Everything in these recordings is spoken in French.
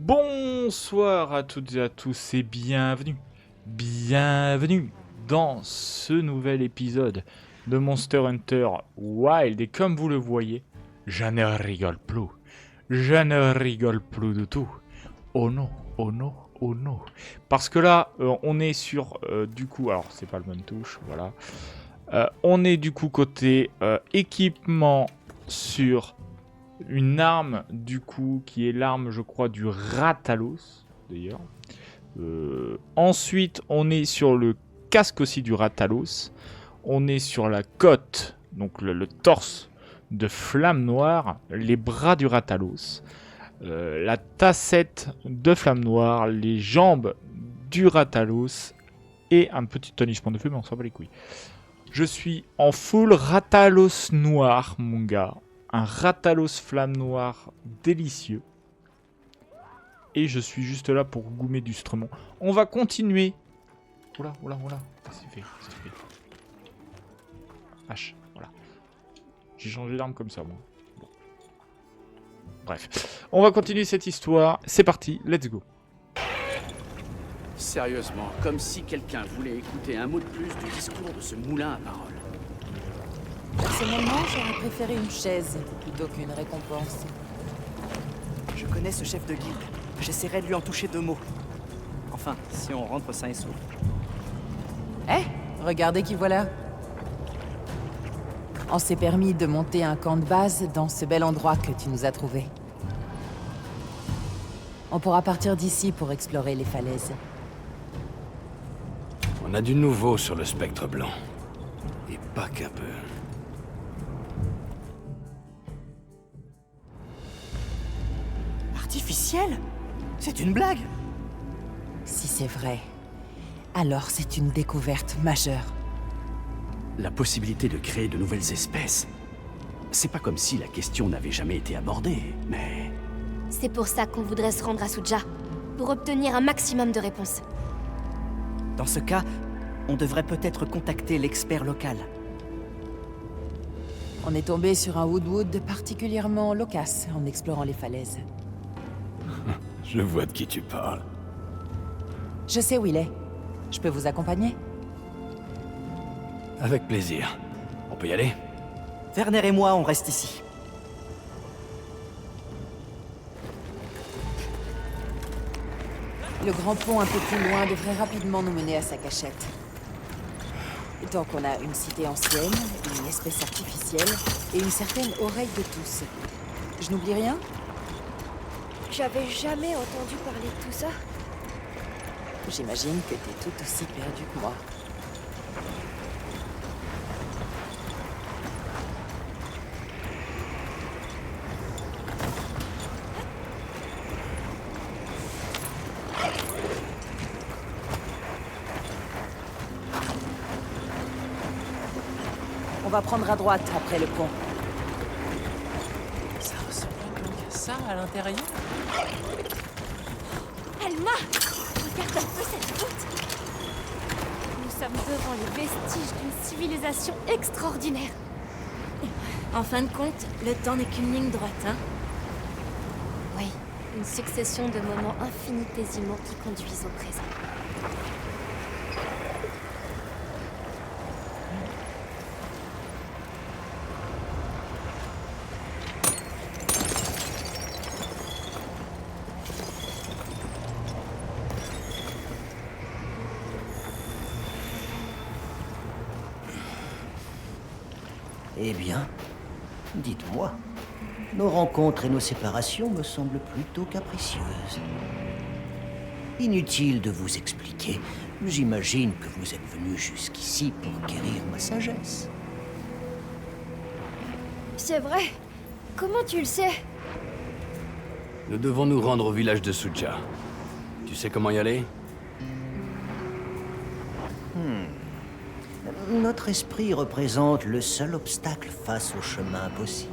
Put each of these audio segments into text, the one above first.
Bonsoir à toutes et à tous et bienvenue dans ce nouvel épisode de Monster Hunter Wild. Et comme vous le voyez, je ne rigole plus du tout. Oh non, oh non, oh non. Parce que là, on est sur, du coup, alors c'est pas le même touche, voilà. On est du coup côté équipement sur une arme du coup qui est l'arme je crois du Rathalos d'ailleurs. Ensuite on est sur le casque aussi du Rathalos. On est sur la côte, donc le torse de Flamme Noire, les bras du Rathalos, la tassette de Flamme Noire, les jambes du Rathalos et un petit tonnissement de feu, mais on s'en bat les couilles. Je suis en full Rathalos noir, mon gars. Un Rathalos Flamme Noire délicieux. Et je suis juste là pour goumer du stremon. On va continuer. Oula. C'est fait. H, voilà. J'ai changé d'arme comme ça, moi. Bon. Bref. On va continuer cette histoire. C'est parti, let's go. Sérieusement, comme si quelqu'un voulait écouter un mot de plus du discours de ce moulin à paroles. Personnellement, j'aurais préféré une chaise plutôt qu'une récompense. Je connais ce chef de guilde. J'essaierai de lui en toucher 2 mots. Enfin, si on rentre sain et sauf. Regardez qui voilà. On s'est permis de monter un camp de base dans ce bel endroit que tu nous as trouvé. On pourra partir d'ici pour explorer les falaises. On a du nouveau sur le spectre blanc. Et pas qu'un peu. Artificiel? C'est une blague? Si c'est vrai, alors c'est une découverte majeure. La possibilité de créer de nouvelles espèces. C'est pas comme si la question n'avait jamais été abordée, mais... C'est pour ça qu'on voudrait se rendre à Suja, pour obtenir un maximum de réponses. Dans ce cas, on devrait peut-être contacter l'expert local. On est tombé sur un Woodwood particulièrement loquace en explorant les falaises. Je vois de qui tu parles. Je sais où il est. Je peux vous accompagner? Avec plaisir. On peut y aller? Werner et moi, on reste ici. Le grand pont un peu plus loin devrait rapidement nous mener à sa cachette. Tant qu'on a une cité ancienne, une espèce artificielle et une certaine oreille de tous. Je n'oublie rien? J'avais jamais entendu parler de tout ça. J'imagine que t'es tout aussi perdu que moi. On va prendre à droite après le pont. Ça ressemble à ça à l'intérieur. Alma! Regarde un peu cette route! Nous sommes devant les vestiges d'une civilisation extraordinaire. En fin de compte, le temps n'est qu'une ligne droite, hein? Oui, une succession de moments infinitésimaux qui conduisent au présent. Eh bien, dites-moi, nos rencontres et nos séparations me semblent plutôt capricieuses. Inutile de vous expliquer, j'imagine que vous êtes venu jusqu'ici pour guérir ma sagesse. C'est vrai? Comment tu le sais? Nous devons nous rendre au village de Suja. Tu sais comment y aller? Notre esprit représente le seul obstacle face au chemin possible.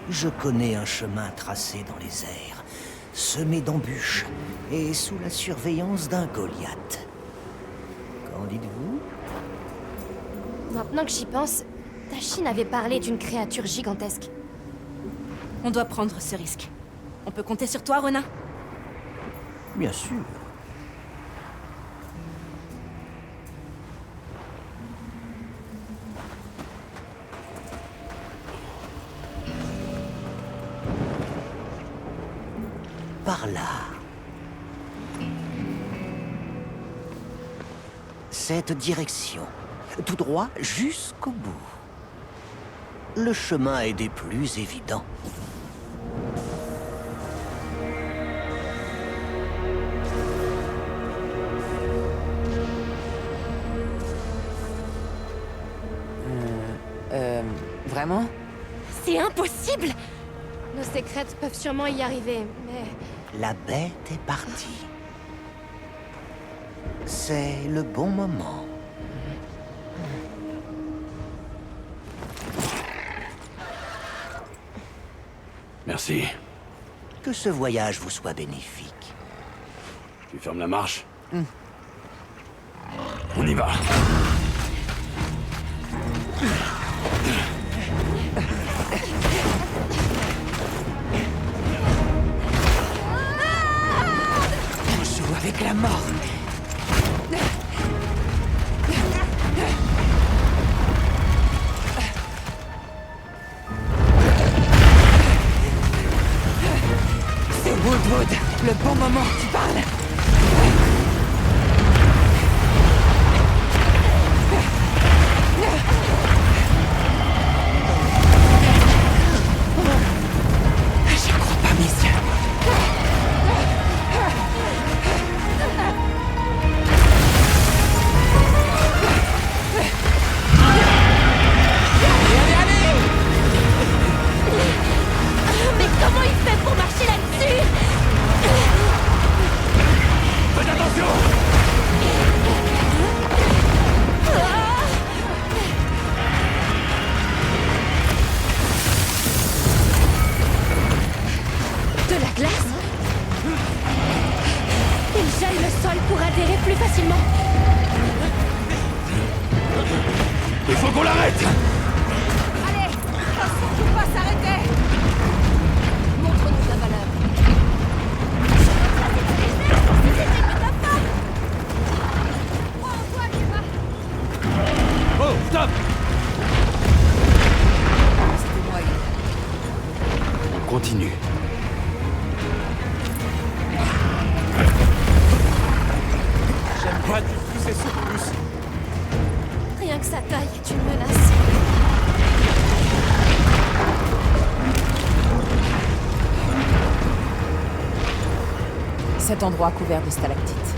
Je connais un chemin tracé dans les airs, semé d'embûches et sous la surveillance d'un Goliath. Qu'en dites-vous? Maintenant que j'y pense, Tachine avait parlé d'une créature gigantesque. On doit prendre ce risque. On peut compter sur toi, Ronin? Bien sûr. Par là. Cette direction. Tout droit jusqu'au bout. Le chemin est des plus évidents. Vraiment? C'est impossible! Nos secrètes peuvent sûrement y arriver, mais... La bête est partie. C'est le bon moment. Merci. Que ce voyage vous soit bénéfique. Tu fermes la marche? On y va. On joue avec la mort. C'est Woodwood, le bon moment, tu parles. J'y crois pas, mes yeux. Mais comment il fait pour marcher là-dessus? Faites attention! De la glace? Il gèle le sol pour adhérer plus facilement. Il faut qu'on l'arrête! Allez, faut surtout pas s'arrêter. Montre-nous ta valeur. Oh, stop! C'était moi, Yves. On continue. J'aime pas du tout ces secousses. Rien que sa taille est une menace. Cet endroit couvert de stalactites.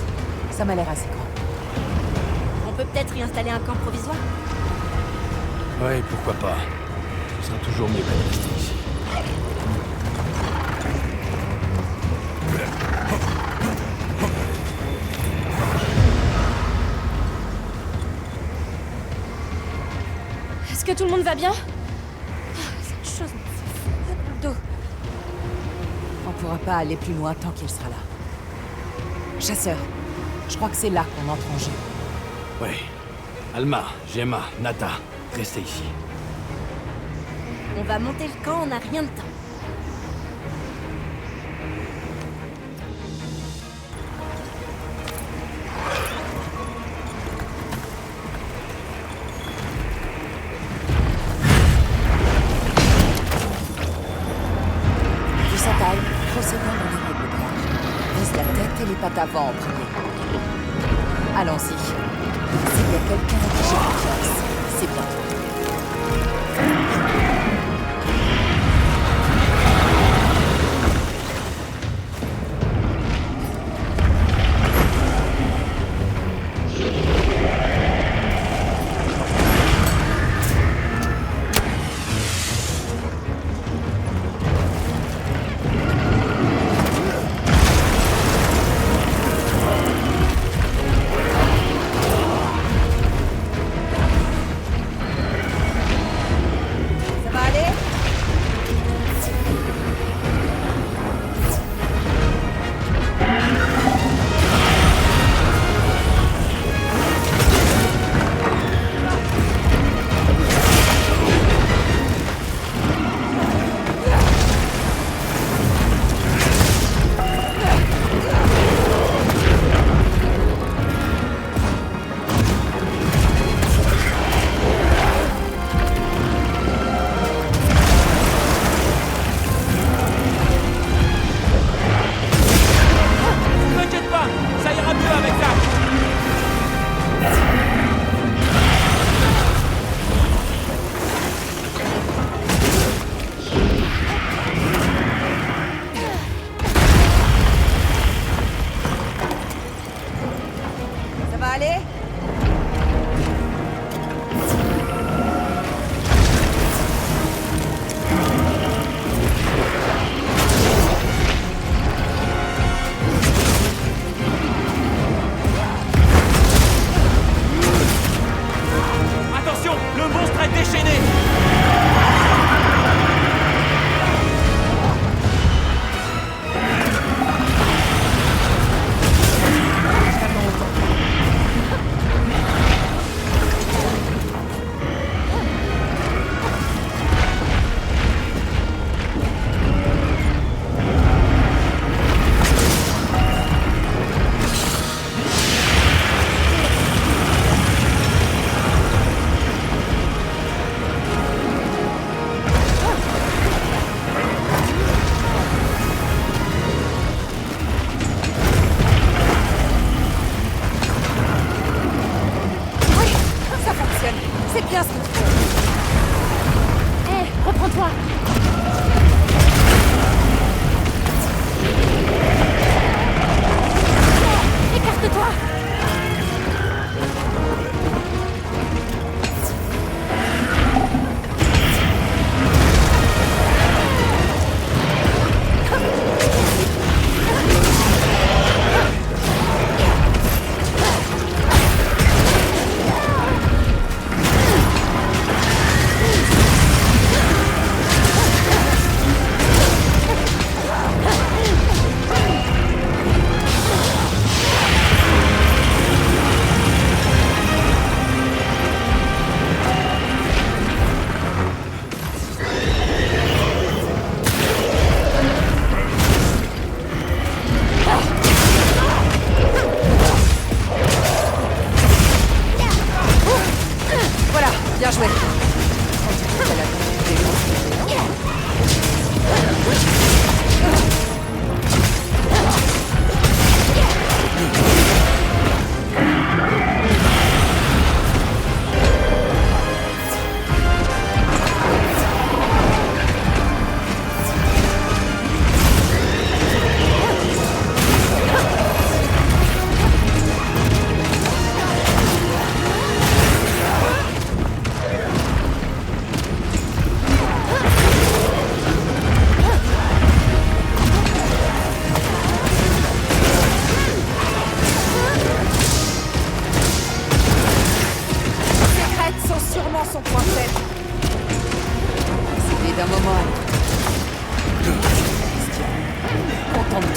Ça m'a l'air assez grand. On peut peut-être y installer un camp provisoire? Ouais, pourquoi pas. Ce sera toujours mieux qu'à rester ici. Est-ce que tout le monde va bien? Cette chose me fait fou le dos. On pourra pas aller plus loin tant qu'il sera là. Chasseur, je crois que c'est là qu'on entre en jeu. Ouais. Alma, Gemma, Nata, restez ici. On va monter le camp, on n'a rien de temps. Vu sa taille, procédons dans les règles de l'art. Vise la tête et les pattes avant en premier. Allons-y. S'il y a quelqu'un à qui j'ai confiance, c'est bien toi.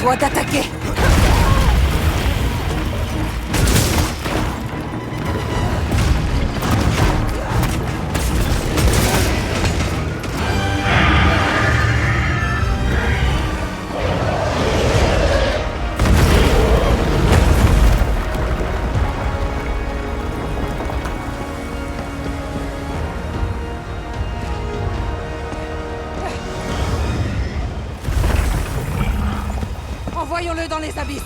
toi d'attaquer. Envoyons-le dans les abysses.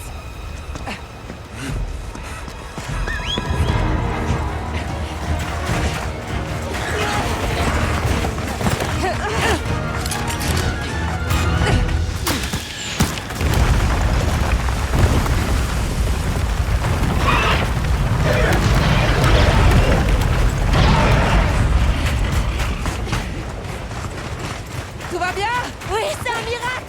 Tout va bien? Oui, c'est un miracle!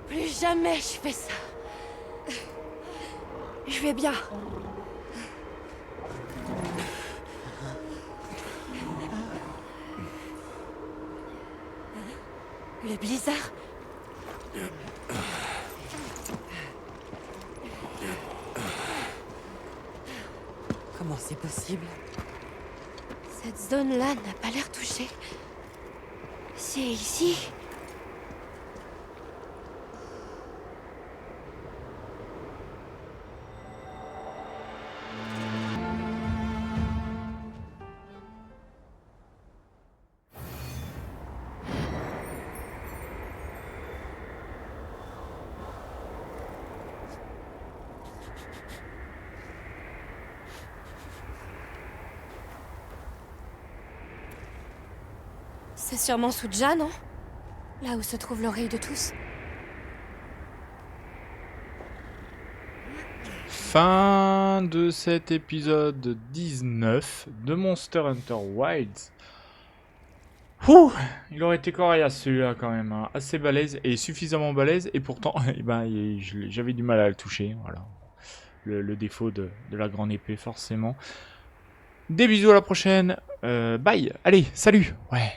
Plus jamais je fais ça. Je vais bien. Le blizzard. Comment c'est possible? Cette zone-là n'a pas l'air touchée. C'est ici. C'est sûrement Suja, non? Là où se trouve l'oreille de tous. Fin de cet épisode 19 de Monster Hunter Wilds. Ouh, il aurait été coriace celui-là quand même, hein. Assez balèze et suffisamment balèze et pourtant eh ben, j'avais du mal à le toucher. Voilà. Le défaut de la grande épée forcément. Des bisous à la prochaine. Bye. Allez, salut. Ouais.